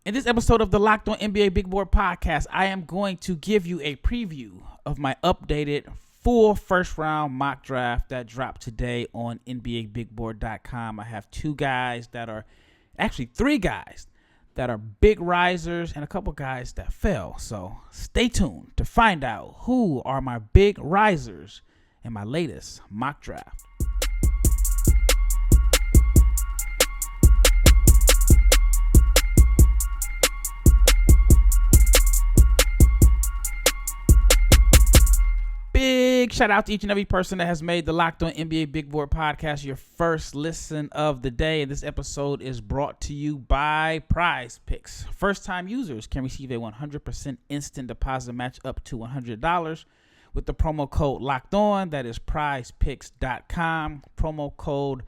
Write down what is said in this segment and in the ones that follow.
In this episode of the Locked On NBA Big Board podcast, I am going to give you a preview of my updated full first round mock draft that dropped today on NBABigBoard.com. I have three guys that are big risers and a couple guys that fell. So stay tuned to find out who are my big risers in my latest mock draft. Big shout out to each and every person that has made the Locked On NBA Big Board podcast your first listen of the day. And this episode is brought to you by Prize Picks. First-time users can receive a 100% instant deposit match up to $100 with the promo code Locked On. That is prizepicks.com. Promo code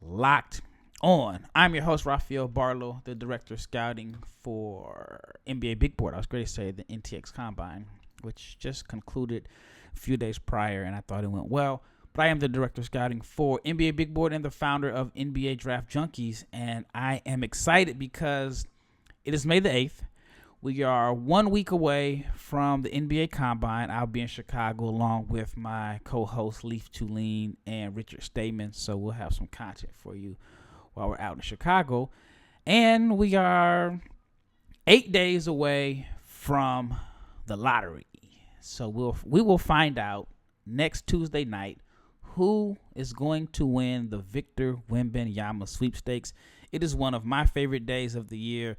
Locked On. I'm your host, Rafael Barlowe, the director of scouting for NBA Big Board. I was going to say the NTX Combine, which just concluded a few days prior, and I thought it went well. But I am the director of scouting for NBA Big Board and the founder of NBA Draft Junkies, and I am excited because it is May the 8th. We are 1 week away from the NBA Combine. I'll be in Chicago along with my co-host Leif Thulin and Richard Stayman, so we'll have some content for you while we're out in Chicago. And we are 8 days away from the lottery. So we will find out next Tuesday night who is going to win the Victor Wembanyama sweepstakes. It is one of my favorite days of the year,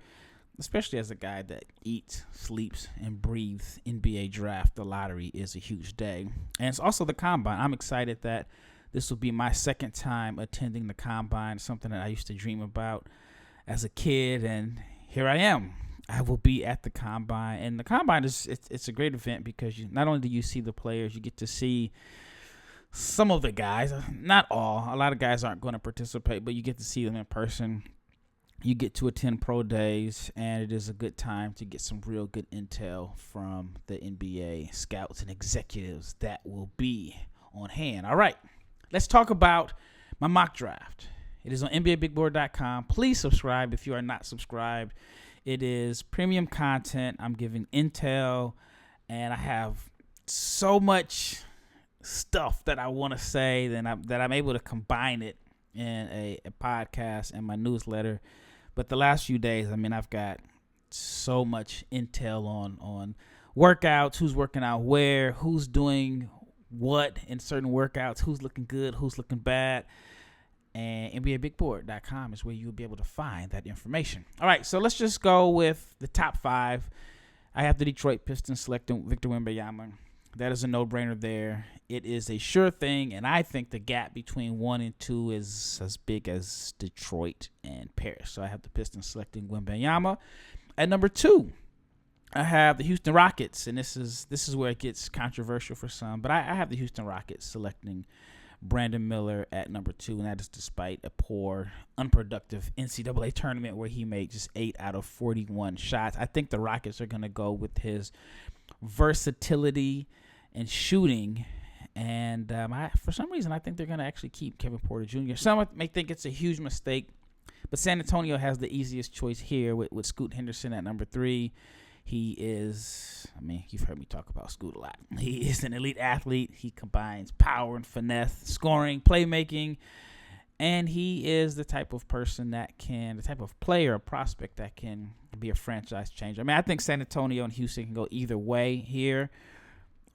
especially as a guy that eats, sleeps, and breathes NBA draft. The lottery is a huge day. And it's also the Combine. I'm excited that this will be my second time attending the Combine, something that I used to dream about as a kid, and here I am. I will be at the Combine, and the Combine it's a great event because not only do you see the players, you get to see some of the guys, not all. A lot of guys aren't going to participate, but you get to see them in person. You get to attend pro days, and it is a good time to get some real good intel from the NBA scouts and executives that will be on hand. All right, let's talk about my mock draft. It is on NBABigBoard.com. Please subscribe if you are not subscribed. It is premium content. I'm giving intel, and I have so much stuff that I want to say that I'm able to combine it in a podcast and my newsletter. But the last few days, I've got so much intel on workouts, who's working out where, who's doing what in certain workouts, who's looking good, who's looking bad. And NBABigBoard.com is where you'll be able to find that information. All right, so let's just go with the top five. I have the Detroit Pistons selecting Victor Wembanyama. That is a no-brainer there. It is a sure thing, and I think the gap between 1 and 2 is as big as Detroit and Paris. So I have the Pistons selecting Wembanyama. At number 2, I have the Houston Rockets, and this is where it gets controversial for some, but I have the Houston Rockets selecting Brandon Miller at number 2, and that is despite a poor, unproductive NCAA tournament where he made just 8 out of 41 shots. I think the Rockets are going to go with his versatility and shooting, and for some reason I think they're going to actually keep Kevin Porter Jr. Some may think it's a huge mistake, but San Antonio has the easiest choice here with Scoot Henderson at number 3. He is, you've heard me talk about Scoot a lot. He is an elite athlete. He combines power and finesse, scoring, playmaking, and he is the type of person the type of player, a prospect that can be a franchise changer. I think San Antonio and Houston can go either way here.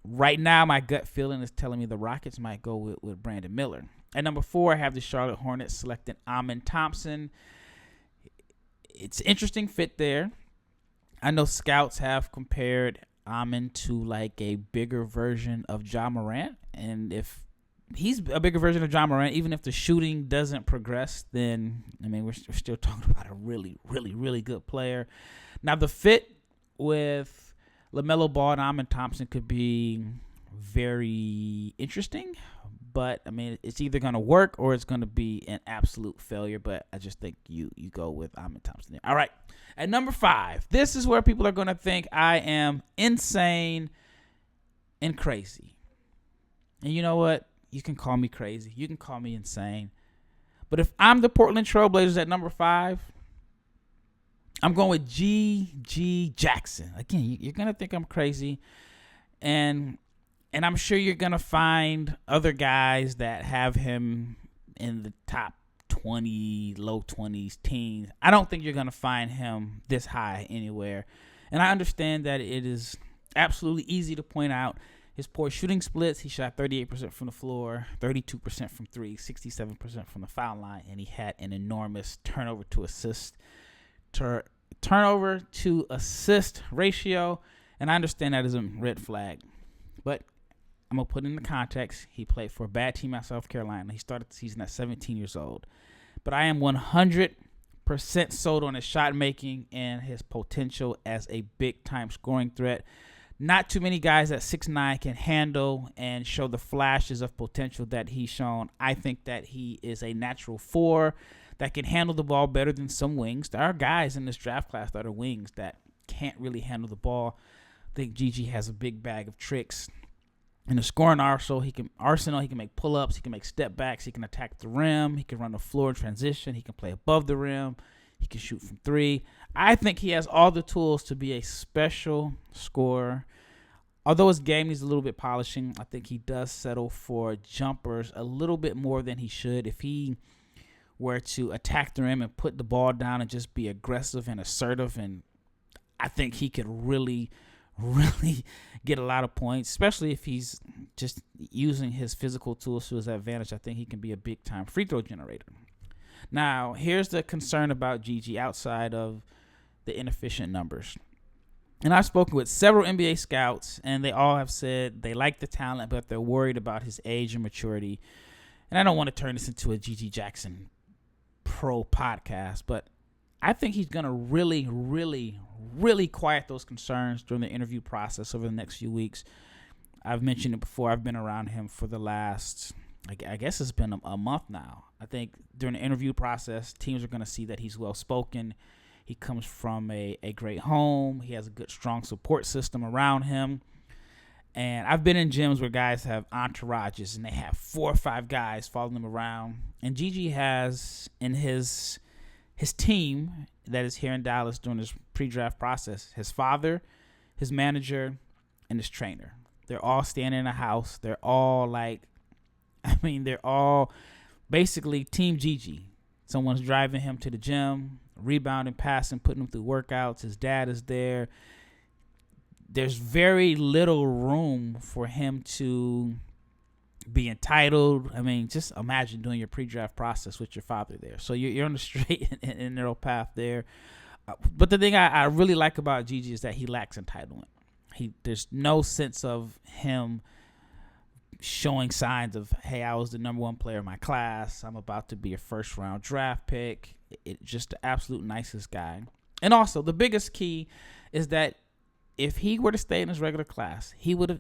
Right now, my gut feeling is telling me the Rockets might go with Brandon Miller. At number 4, I have the Charlotte Hornets selecting Amen Thompson. It's an interesting fit there. I know scouts have compared Amen to like a bigger version of Ja Morant, and if he's a bigger version of Ja Morant, even if the shooting doesn't progress, then we're still talking about a really, really, really good player. Now the fit with LaMelo Ball and Amen Thompson could be very interesting, but it's either going to work or it's going to be an absolute failure. But I just think you go with Amen Thompson. All right. At number 5, this is where people are going to think I am insane and crazy. And you know what? You can call me crazy. You can call me insane. But if I'm the Portland Trailblazers at number 5, I'm going with G.G. Jackson. Again, you're going to think I'm crazy. And I'm sure you're going to find other guys that have him in the top 20, low 20s, teens. I don't think you're going to find him this high anywhere. And I understand that it is absolutely easy to point out his poor shooting splits. He shot 38% from the floor, 32% from three, 67% from the foul line, and he had an enormous turnover to assist ratio. And I understand that is a red flag, but I'm going to put it in the context. He played for a bad team at South Carolina. He started the season at 17 years old. But I am 100% sold on his shot making and his potential as a big-time scoring threat. Not too many guys at 6'9" can handle and show the flashes of potential that he's shown. I think that he is a natural four that can handle the ball better than some wings. There are guys in this draft class that are wings that can't really handle the ball. I think Gigi has a big bag of tricks. In the scoring arsenal, he can make pull-ups, he can make step backs, he can attack the rim, he can run the floor in transition, he can play above the rim, he can shoot from three. I think he has all the tools to be a special scorer. Although his game needs a little bit polishing, I think he does settle for jumpers a little bit more than he should. If he were to attack the rim and put the ball down and just be aggressive and assertive, and I think he could really get a lot of points, especially if he's just using his physical tools to his advantage. I think he can be a big-time free throw generator. Now, here's the concern about Gigi outside of the inefficient numbers. And I've spoken with several NBA scouts, and they all have said they like the talent, but they're worried about his age and maturity. And I don't want to turn this into a Gigi Jackson pro podcast, but I think he's going to really quiet those concerns during the interview process over the next few weeks. I've mentioned it before. I've been around him for the last, I guess it's been a month now. I think during the interview process, teams are going to see that he's well-spoken. He comes from a great home. He has a good, strong support system around him. And I've been in gyms where guys have entourages, and they have 4 or 5 guys following them around. And Gigi has in his team that is here in Dallas during this pre-draft process, his father, his manager, and his trainer. They're all staying in a house. They're all they're all basically Team Gigi. Someone's driving him to the gym, rebounding, passing, putting him through workouts. His dad is there. There's very little room for him to be entitled. I mean, just imagine doing your pre-draft process with your father there. So you're on the straight and narrow path there. But the thing I really like about Gigi is that he lacks entitlement. There's no sense of him showing signs of, hey, I was the number 1 player in my class. I'm about to be a first-round draft pick. Just the absolute nicest guy. And also, the biggest key is that if he were to stay in his regular class, he would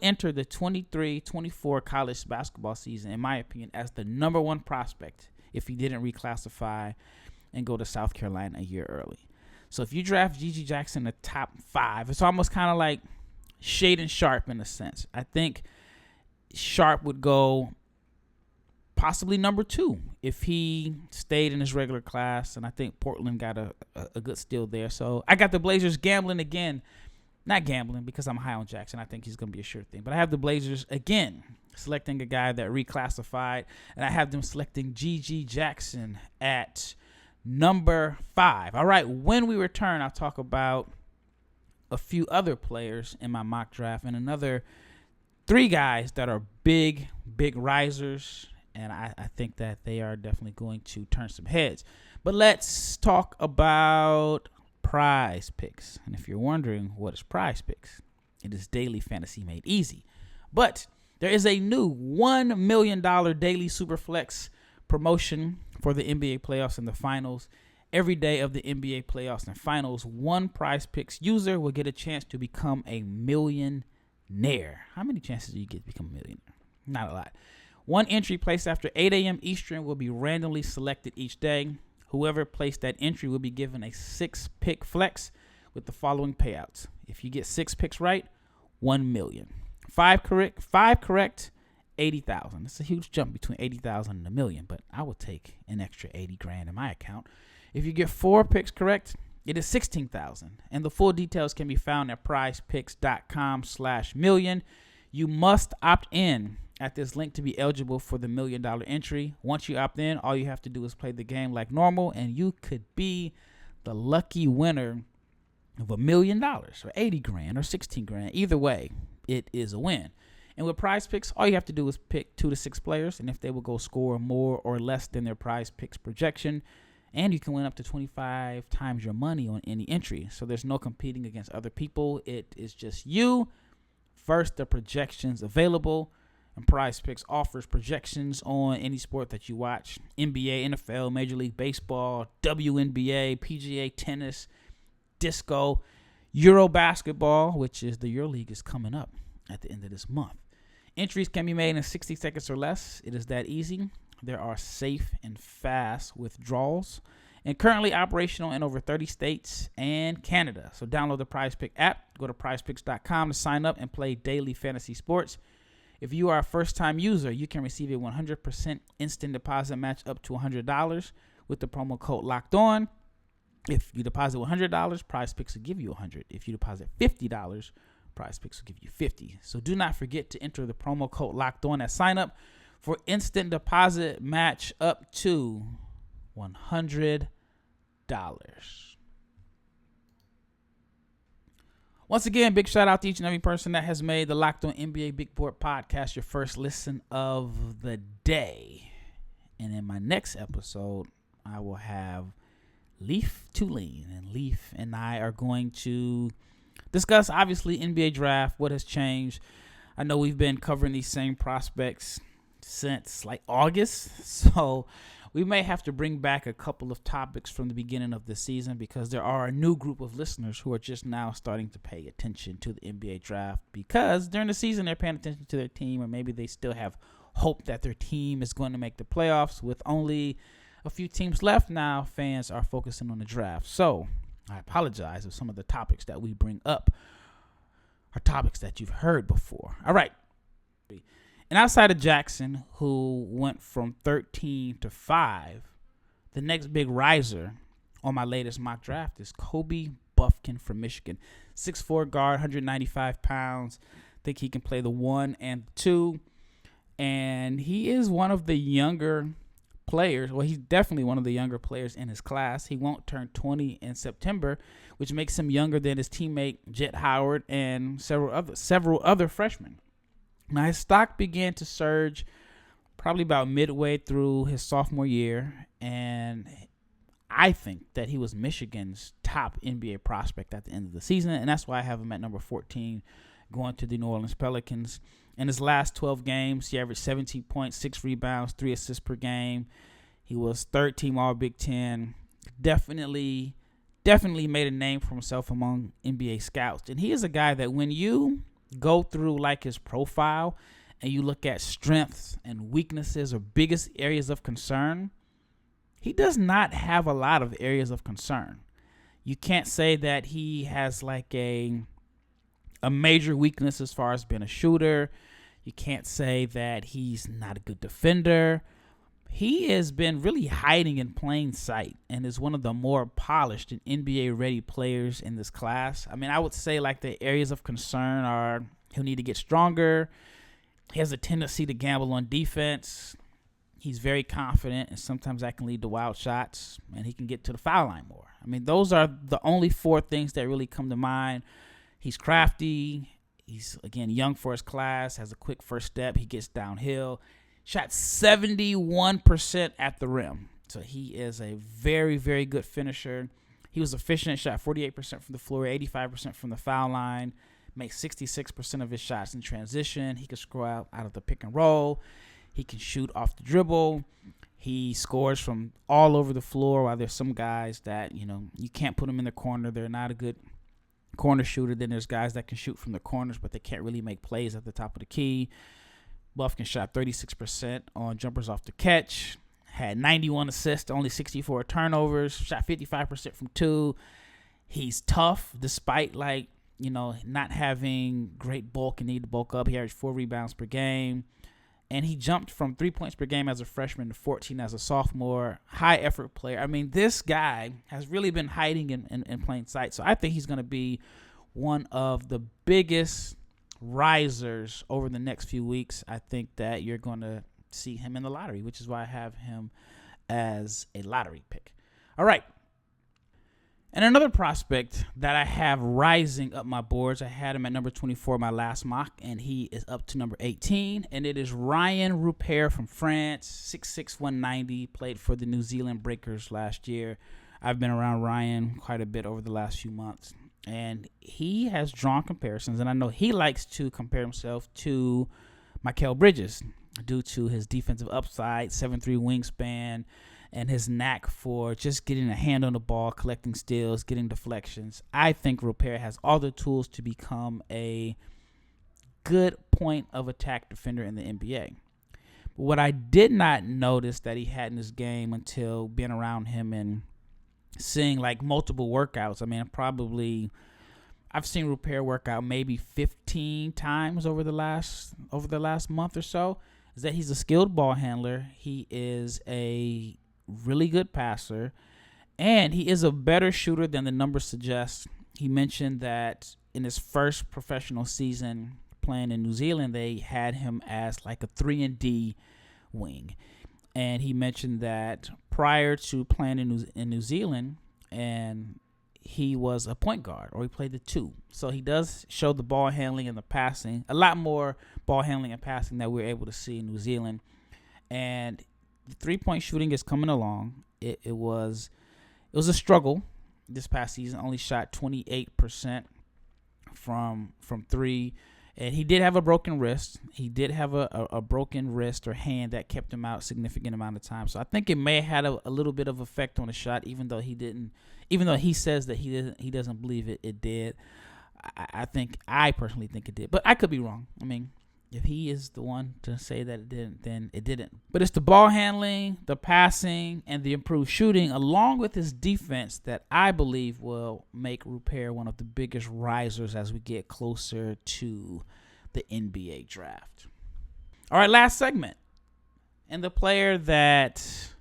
enter the 23-24 college basketball season, in my opinion, as the number 1 prospect if he didn't reclassify and go to South Carolina a year early. So if you draft Gigi Jackson in the top 5, it's almost kind of like Shaedon Sharpe in a sense. I think Sharpe would go possibly number 2 if he stayed in his regular class, and I think Portland got a good steal there. So I got the Blazers gambling again. Not gambling because I'm high on Jackson. I think he's going to be a sure thing. But I have the Blazers, again, selecting a guy that reclassified, and I have them selecting Gigi Jackson at number 5. All right, when we return, I'll talk about a few other players in my mock draft and another 3 guys that are big risers, and I think that they are definitely going to turn some heads. But let's talk about Prize Picks. And if you're wondering what is Prize Picks, it is daily fantasy made easy. But there is a new $1 million daily Superflex promotion for the NBA playoffs and the finals. Every day of the NBA playoffs and finals, one Prize Picks user will get a chance to become a millionaire. How many chances do you get to become a millionaire? Not a lot. One entry placed after 8 a.m. Eastern will be randomly selected each day. Whoever placed that entry will be given a 6-pick flex with the following payouts. If you get 6 picks right, $1 million. 5 correct, $80,000. It's a huge jump between $80,000 and $1 million, but I would take an extra $80,000 in my account. If you get 4 picks correct, it is $16,000. And the full details can be found at prizepicks.com/million. You must opt in at this link to be eligible for the $1 million entry. Once you opt in, all you have to do is play the game like normal, and you could be the lucky winner of $1 million or $80,000 or $16,000. Either way, it is a win. And with Prize Picks, all you have to do is pick 2 to 6 players, and if they will go score more or less than their Prize Picks projection, and you can win up to 25 times your money on any entry. So there's no competing against other people. It is just you versus the projections available. And Prize Picks offers projections on any sport that you watch: NBA, NFL, Major League Baseball, WNBA, PGA tennis, disco, Euro basketball, which is the EuroLeague is coming up at the end of this month. Entries can be made in 60 seconds or less. It is that easy. There are safe and fast withdrawals, and currently operational in over 30 states and Canada. So download the Prize Pick app, go to prizepicks.com to sign up and play daily fantasy sports. If you are a first-time user, you can receive a 100% instant deposit match up to $100 with the promo code Locked On. If you deposit $100, Prize Picks will give you $100. If you deposit $50, Prize Picks will give you $50. So do not forget to enter the promo code Locked On at sign up for instant deposit match up to $100. Once again, big shout out to each and every person that has made the Locked On NBA Big Board podcast your first listen of the day. And in my next episode, I will have Leif Thulin. And Leif and I are going to discuss, obviously, NBA draft, what has changed. I know we've been covering these same prospects since like August. So we may have to bring back a couple of topics from the beginning of the season because there are a new group of listeners who are just now starting to pay attention to the NBA draft because during the season they're paying attention to their team, or maybe they still have hope that their team is going to make the playoffs. With only a few teams left now, fans are focusing on the draft. So I apologize if some of the topics that we bring up are topics that you've heard before. All right. And outside of Jackson, who went from 13 to 5, the next big riser on my latest mock draft is Kobe Bufkin from Michigan. 6'4" guard, 195 pounds. Think he can play the 1 and 2. And he is one of the younger players. Well, he's definitely one of the younger players in his class. He won't turn 20 in September, which makes him younger than his teammate Jet Howard and several other freshmen. Now, his stock began to surge probably about midway through his sophomore year, and I think that he was Michigan's top NBA prospect at the end of the season, and that's why I have him at number 14 going to the New Orleans Pelicans. In his last 12 games, he averaged 17 points, 6 rebounds, 3 assists per game. He was third team All Big Ten. Definitely made a name for himself among NBA scouts, and he is a guy that when you go through like his profile and you look at strengths and weaknesses or biggest areas of concern, he does not have a lot of areas of concern. You can't say that he has like a major weakness as far as being a shooter. You can't say that he's not a good defender. He has been really hiding in plain sight and is one of the more polished and NBA-ready players in this class. I mean, I would say like the areas of concern are he'll need to get stronger. He has a tendency to gamble on defense. He's very confident, and sometimes that can lead to wild shots, and he can get to the foul line more. I mean, those are the only 4 things that really come to mind. He's crafty. He's, again, young for his class, has a quick first step. He gets downhill. Shot 71% at the rim. So he is a very, very good finisher. He was efficient, shot 48% from the floor, 85% from the foul line, makes 66% of his shots in transition. He can score out of the pick and roll. He can shoot off the dribble. He scores from all over the floor, while there's some guys that, you can't put them in the corner. They're not a good corner shooter. Then there's guys that can shoot from the corners, but they can't really make plays at the top of the key. Bufkin shot 36% on jumpers off the catch, had 91 assists, only 64 turnovers, shot 55% from 2. He's tough despite not having great bulk and need to bulk up. He averaged 4 rebounds per game. And he jumped from 3 points per game as a freshman to 14 as a sophomore. High effort player. I mean, this guy has really been hiding in plain sight. So I think he's going to be one of the biggest risers over the next few weeks. I think that you're going to see him in the lottery, which is why I have him as a lottery pick. All right. And another prospect that I have rising up my boards, I had him at number 24 my last mock, and he is up to number 18, and it is Ryan Rupert from France, 6'6", 190, played for the New Zealand Breakers last year. I've been around Ryan quite a bit over the last few months, and he has drawn comparisons, and I know he likes to compare himself to Mikal Bridges due to his defensive upside, 7'3" wingspan, and his knack for just getting a hand on the ball, collecting steals, getting deflections. I think Rupert has all the tools to become a good point of attack defender in the NBA. But what I did not notice that he had in his game until being around him and seeing like multiple workouts. I mean, I've seen Rupert work out maybe 15 times over the last month or so. Is that he's a skilled ball handler. He is a really good passer, and he is a better shooter than the numbers suggest. He mentioned that in his first professional season playing in New Zealand, they had him as like a 3-and-D wing. And he mentioned that prior to playing in New Zealand, and he was a point guard, or he played the 2. So he does show the ball handling and the passing, a lot more ball handling and passing that we're able to see in New Zealand. And the 3-point shooting is coming along. It was a struggle this past season. Only shot 28% from 3, and he did have a broken wrist. He did have a broken wrist or hand that kept him out a significant amount of time. So I think it may have had a little bit of effect on the shot, even though he says that he doesn't believe it did. I personally think it did, but I could be wrong. I mean, if he is the one to say that it didn't, then it didn't. But it's the ball handling, the passing, and the improved shooting, along with his defense, that I believe will make Rupert one of the biggest risers as we get closer to the NBA draft. All right, last segment. And the player that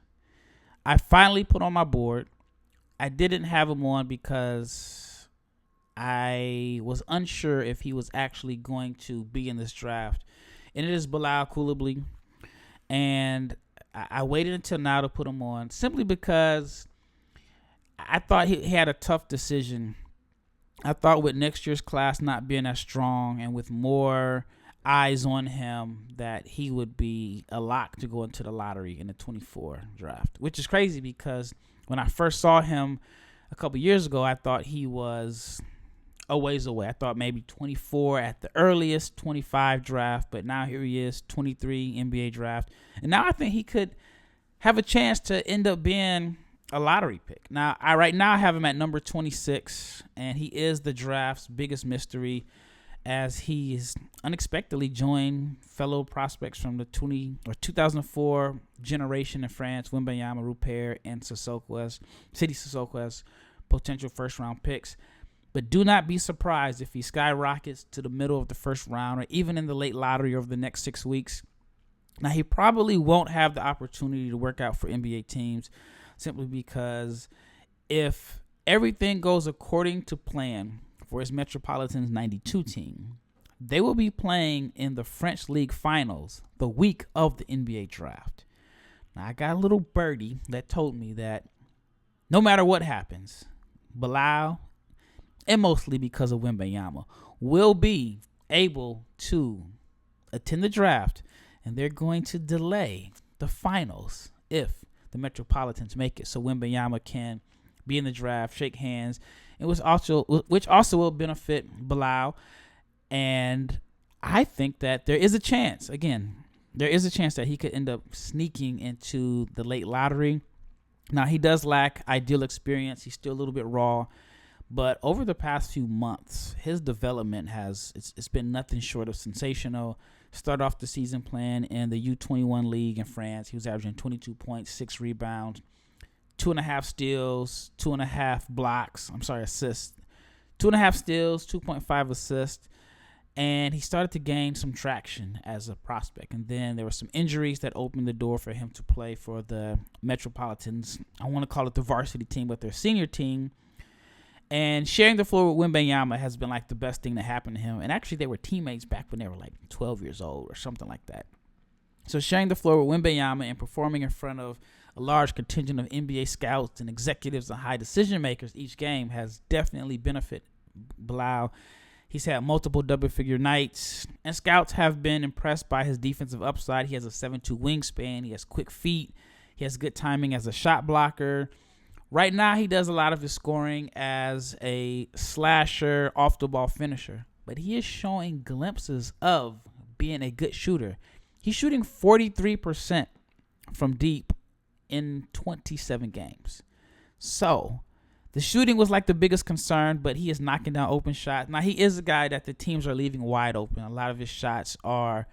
I finally put on my board, I didn't have him on because I was unsure if he was actually going to be in this draft. And it is Bilal Coulibaly. And I waited until now to put him on simply because I thought he had a tough decision. I thought with next year's class not being as strong and with more eyes on him that he would be a lock to go into the lottery in the 24 draft, which is crazy because when I first saw him a couple years ago, I thought he was a ways away. I thought maybe 24 at the earliest, 25 draft, but now here he is, 23 NBA draft. And now I think he could have a chance to end up being a lottery pick. Now, I right now have him at number 26, and he is the draft's biggest mystery as he's unexpectedly joined fellow prospects from the 2004 generation in France, Wembanyama, Rupert, and Sidi Sissoko, potential first-round picks. But do not be surprised if he skyrockets to the middle of the first round or even in the late lottery over the next 6 weeks. Now, he probably won't have the opportunity to work out for NBA teams simply because if everything goes according to plan for his Metropolitans 92 team, they will be playing in the French League Finals the week of the NBA draft. Now, I got a little birdie that told me that no matter what happens, Bilal, and mostly because of Wembanyama, will be able to attend the draft, and they're going to delay the finals if the Metropolitans make it, so Wembanyama can be in the draft, shake hands, and which also will benefit Bilal. And I think that there is a chance that he could end up sneaking into the late lottery. Now, he does lack ideal experience. He's still a little bit raw. But over the past few months, his development it's been nothing short of sensational. Start off the season playing in the U21 league in France. He was averaging 22 points, 6 rebounds, 2.5 steals, 2.5 assists, 2.5 steals, 2.5 assists. And he started to gain some traction as a prospect. And then there were some injuries that opened the door for him to play for the Metropolitans. I want to call it the varsity team, but their senior team. And sharing the floor with Wembanyama has been like the best thing that happened to him. And actually, they were teammates back when they were like 12 years old or something like that. So sharing the floor with Wembanyama and performing in front of a large contingent of NBA scouts and executives and high decision makers each game has definitely benefited Bilal. He's had multiple double-figure nights, and scouts have been impressed by his defensive upside. He has a 7'2" wingspan. He has quick feet. He has good timing as a shot blocker. Right now, he does a lot of his scoring as a slasher, off-the-ball finisher, but he is showing glimpses of being a good shooter. He's shooting 43% from deep in 27 games. So the shooting was like the biggest concern, but he is knocking down open shots. Now, he is a guy that the teams are leaving wide open. A lot of his shots are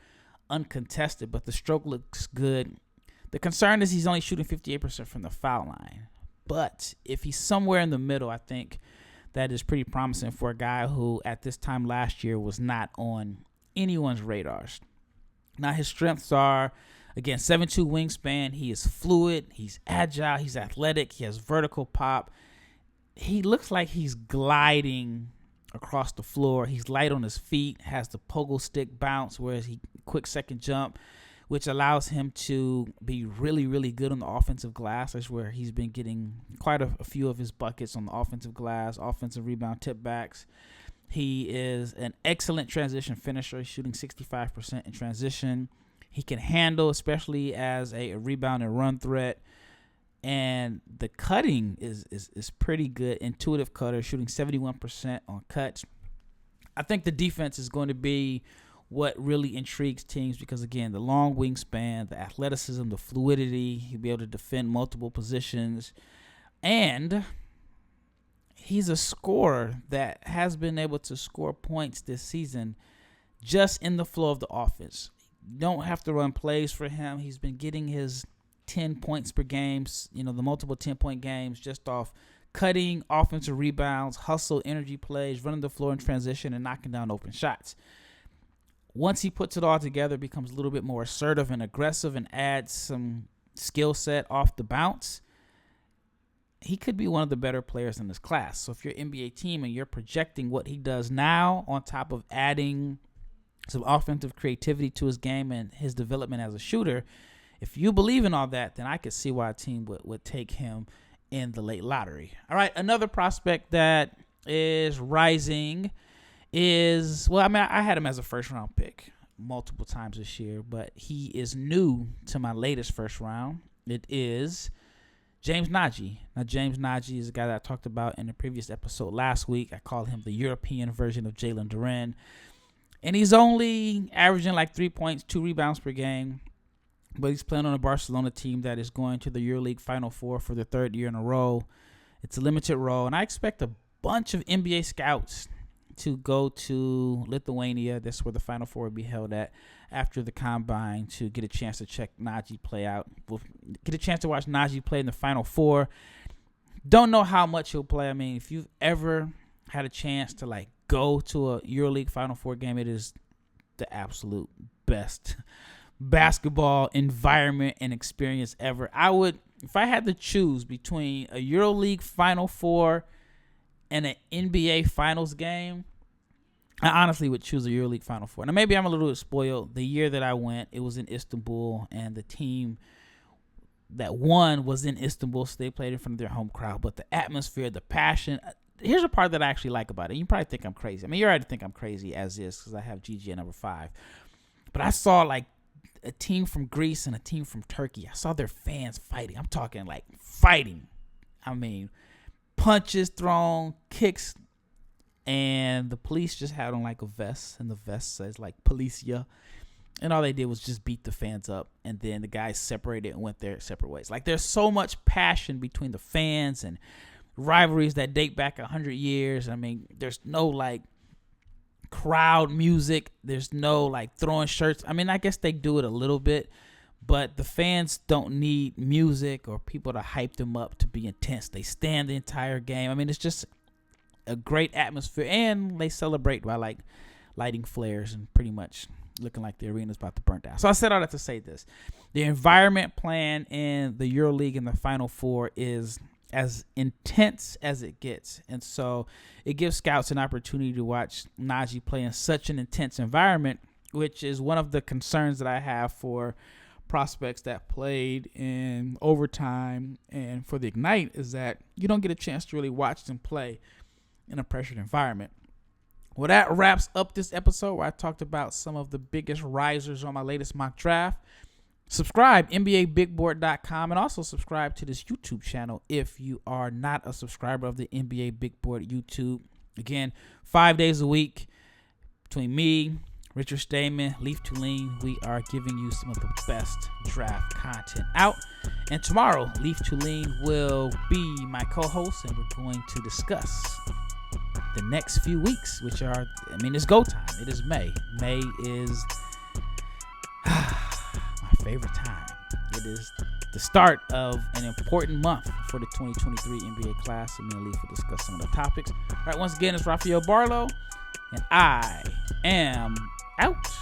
uncontested, but the stroke looks good. The concern is he's only shooting 58% from the foul line. But if he's somewhere in the middle, I think that is pretty promising for a guy who at this time last year was not on anyone's radars. Now, his strengths are, again, 7'2" wingspan. He is fluid. He's agile. He's athletic. He has vertical pop. He looks like he's gliding across the floor. He's light on his feet, has the pogo stick bounce, whereas he quick second jump, which allows him to be really, really good on the offensive glass. That's where he's been getting quite a few of his buckets on the offensive glass, offensive rebound tip backs. He is an excellent transition finisher, shooting 65% in transition. He can handle, especially as a rebound and run threat. And the cutting is pretty good. Intuitive cutter, shooting 71% on cuts. I think the defense is going to be what really intrigues teams because, again, the long wingspan, the athleticism, the fluidity, he'll be able to defend multiple positions. And he's a scorer that has been able to score points this season just in the flow of the offense. You don't have to run plays for him. He's been getting his 10 points per game, the multiple 10-point games just off cutting, offensive rebounds, hustle, energy plays, running the floor in transition, and knocking down open shots. Once he puts it all together, becomes a little bit more assertive and aggressive and adds some skill set off the bounce, he could be one of the better players in this class. So if you're an NBA team and you're projecting what he does now on top of adding some offensive creativity to his game and his development as a shooter, if you believe in all that, then I could see why a team would take him in the late lottery. All right, another prospect that is rising is, I had him as a first-round pick multiple times this year, but he is new to my latest first round. It is James Nagy. Now, James Nagy is a guy that I talked about in the previous episode last week. I call him the European version of Jalen Duren. And he's only averaging like 3 points, 2 rebounds per game. But he's playing on a Barcelona team that is going to the EuroLeague Final Four for the third year in a row. It's a limited role. And I expect a bunch of NBA scouts to go to Lithuania. That's where the Final Four will be held at after the Combine to get a chance to check Nagy play out. We'll get a chance to watch Nagy play in the Final Four. Don't know how much he'll play. I mean, if you've ever had a chance to like go to a EuroLeague Final Four game, it is the absolute best basketball environment and experience ever. I would, if I had to choose between a EuroLeague Final Four and an NBA Finals game, I honestly would choose a EuroLeague Final Four. Now, maybe I'm a little bit spoiled. The year that I went, it was in Istanbul, and the team that won was in Istanbul, so they played in front of their home crowd. But the atmosphere, the passion, here's a part that I actually like about it. You probably think I'm crazy. I mean, you already think I'm crazy as is because I have GG at number 5. But I saw, like, a team from Greece and a team from Turkey. I saw their fans fighting. I'm talking like fighting. I mean, punches thrown, kicks, and the police just had on like a vest, and the vest says like Policia. And all they did was just beat the fans up, and then the guys separated and went their separate ways. Like, there's so much passion between the fans and rivalries that date back 100 years. I mean, there's no like crowd music. There's no like throwing shirts. I mean, I guess they do it a little bit, but the fans don't need music or people to hype them up to be intense. They stand the entire game. I mean, it's just a great atmosphere, and they celebrate by like lighting flares and pretty much looking like the arena's about to burn down. So I said all that to say this. The environment plan in the EuroLeague and the Final Four is as intense as it gets. And so it gives scouts an opportunity to watch Najee play in such an intense environment, which is one of the concerns that I have for prospects that played in overtime and for the Ignite, is that you don't get a chance to really watch them play in a pressured environment. Well, that wraps up this episode where I talked about some of the biggest risers on my latest mock draft. Subscribe, NBABigBoard.com, and also subscribe to this YouTube channel if you are not a subscriber of the NBA Big Board YouTube. Again, 5 days a week between me, Richard Stayman, Leif Thulin, we are giving you some of the best draft content out. And tomorrow, Leif Thulin will be my co-host, and we're going to discuss the next few weeks, which are, it's go time. It is May. May is my favorite time. It is the start of an important month for the 2023 NBA class, and me and Leif will discuss some of the topics. All right, once again, it's Rafael Barlowe, and I am out.